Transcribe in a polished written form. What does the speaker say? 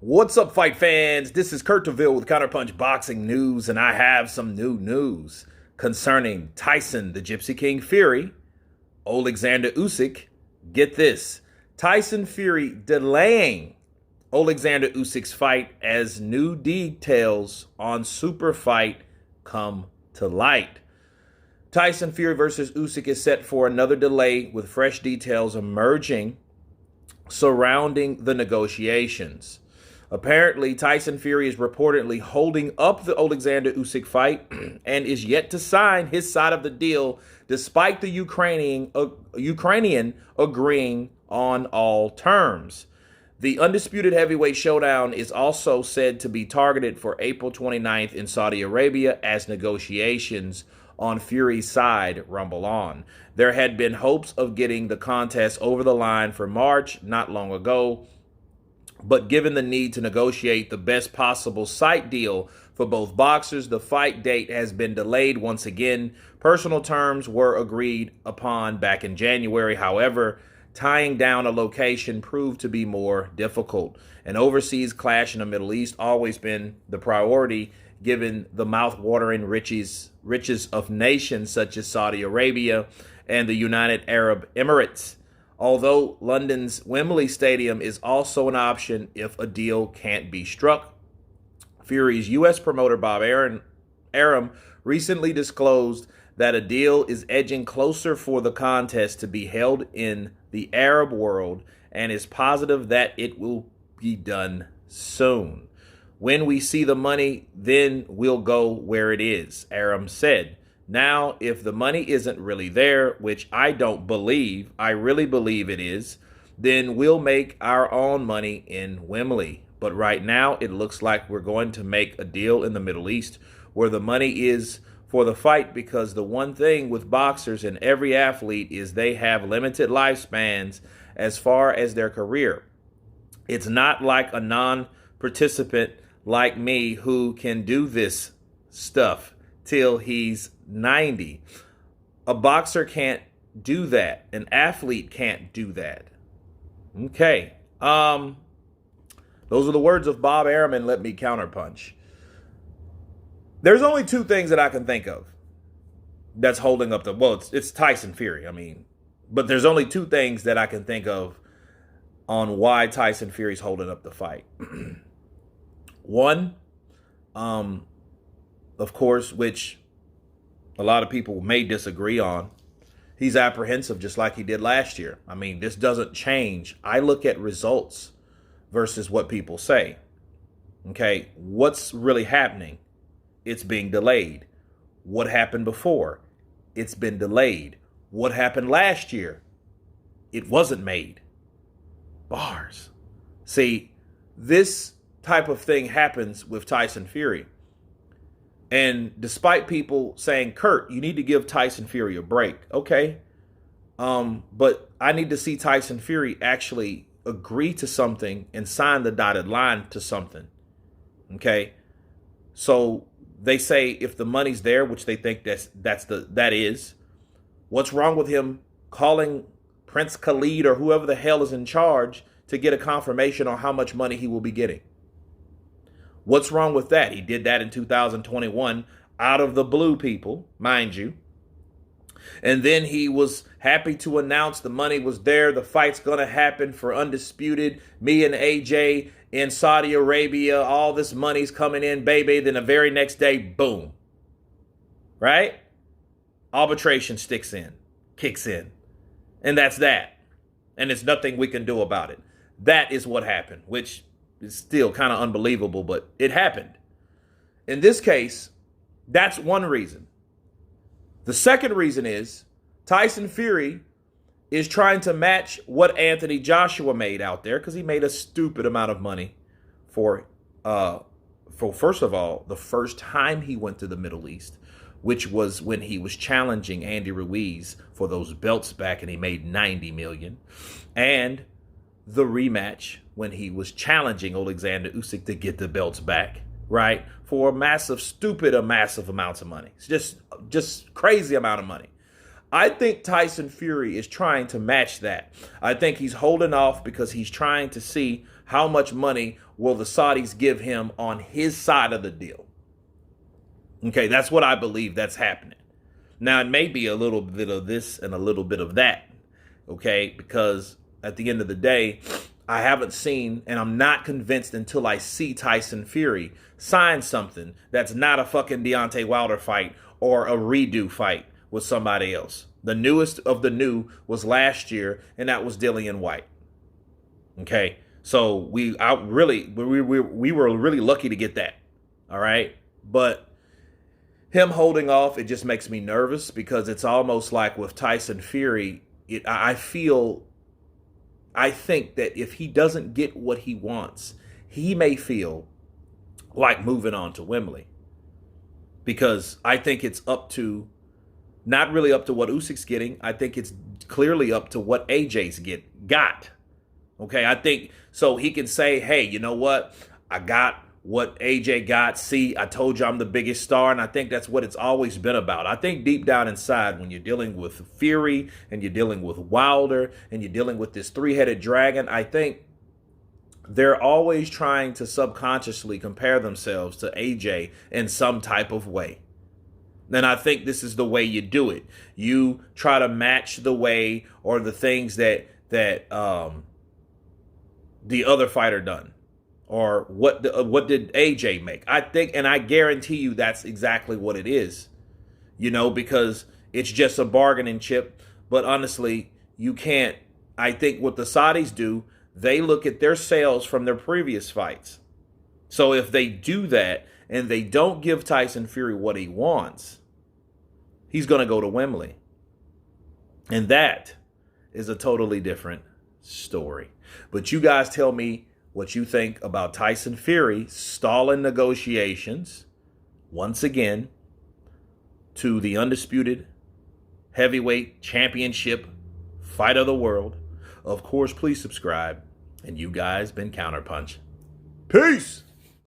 What's up, fight fans? This is Kurt DeVille with Counterpunch Boxing News, and I have some new news concerning Tyson, the Gypsy King Fury, Oleksandr Usyk. Get this, Tyson Fury delaying Oleksandr Usyk's fight as new details on Super Fight come to light. Tyson Fury versus Usyk is set for another delay with fresh details emerging surrounding the negotiations. Apparently, Tyson Fury is reportedly holding up the Oleksandr Usyk fight and is yet to sign his side of the deal, despite the Ukrainian agreeing on all terms. The undisputed heavyweight showdown is also said to be targeted for April 29th in Saudi Arabia as negotiations on Fury's side rumble on. There had been hopes of getting the contest over the line for March not long ago, but given the need to negotiate the best possible site deal for both boxers, the fight date has been delayed once again. Personal terms were agreed upon back in January. However, tying down a location proved to be more difficult. An overseas clash in the Middle East always been the priority, given the mouth-watering riches of nations such as Saudi Arabia and the United Arab Emirates. Although London's Wembley Stadium is also an option if a deal can't be struck. Fury's U.S. promoter Bob Arum recently disclosed that a deal is edging closer for the contest to be held in the Arab world and is positive that it will be done soon. When we see the money, then we'll go where it is, Arum said. Now, if the money isn't really there, which I don't believe, I really believe it is, then we'll make our own money in Wembley. But right now, it looks like we're going to make a deal in the Middle East where the money is for the fight, because the one thing with boxers and every athlete is they have limited lifespans as far as their career. It's not like a non-participant like me who can do this stuff till he's 90. A boxer can't do that. An athlete can't do that. Okay. Those are the words of Bob Arum, and let me counterpunch. There's only two things that I can think of that's holding up the, well, it's Tyson Fury, but there's only two things that I can think of on why Tyson Fury's holding up the fight. One, of course, which a lot of people may disagree on, he's apprehensive just like he did last year. This doesn't change. I look at results versus what people say. Okay, what's really happening? It's being delayed. What happened before? It's been delayed. What happened last year? It wasn't made. Bars. See, this type of thing happens with Tyson Fury. And despite people saying, Kurt, you need to give Tyson Fury a break. Okay. But I need to see Tyson Fury actually agree to something and sign the dotted line to something. Okay. So they say if the money's there, which they think that is, what's wrong with him calling Prince Khalid or whoever the hell is in charge to get a confirmation on how much money he will be getting? What's wrong with that? He did that in 2021 out of the blue, people, mind you. And then he was happy to announce the money was there. The fight's going to happen for Undisputed. Me and AJ in Saudi Arabia. All this money's coming in, baby. Then the very next day, boom. Right? Arbitration kicks in. And that's that. And there's nothing we can do about it. That is what happened, which is still kind of unbelievable, but it happened. In this case, that's one reason. The second reason is Tyson Fury is trying to match what Anthony Joshua made out there, because he made a stupid amount of money for first of all, the first time he went to the Middle East, which was when he was challenging Andy Ruiz for those belts back, and he made $90 million. And the rematch when he was challenging Oleksandr Usyk to get the belts back, right? For a massive amounts of money. It's just crazy amount of money. I think Tyson Fury is trying to match that. I think he's holding off because he's trying to see how much money will the Saudis give him on his side of the deal? Okay, that's what I believe that's happening. Now, it may be a little bit of this and a little bit of that, okay, because at the end of the day, I haven't seen, and I'm not convinced until I see Tyson Fury sign something that's not a fucking Deontay Wilder fight or a redo fight with somebody else. The newest of the new was last year, and that was Dillian White. Okay, so we were really lucky to get that. All right, but him holding off, it just makes me nervous because it's almost like with Tyson Fury, I think that if he doesn't get what he wants, he may feel like moving on to Wembley. Because I think it's not really up to what Usyk's getting. I think it's clearly up to what AJ's got. Okay, I think so he can say, hey, you know what? I got what AJ got. See, I told you I'm the biggest star, and I think that's what it's always been about. I think deep down inside, when you're dealing with Fury and you're dealing with Wilder and you're dealing with this three-headed dragon, I think they're always trying to subconsciously compare themselves to AJ in some type of way. And I think this is the way you do it. You try to match the way or the things that the other fighter done. Or what did AJ make? I think, and I guarantee you that's exactly what it is. You know, because it's just a bargaining chip. But honestly, you can't. I think what the Saudis do, they look at their sales from their previous fights. So if they do that and they don't give Tyson Fury what he wants, he's going to go to Wembley. And that is a totally different story. But you guys tell me what you think about Tyson Fury stalling negotiations once again to the undisputed heavyweight championship fight of the world. Of course, please subscribe. And you guys been Counterpunch. Peace!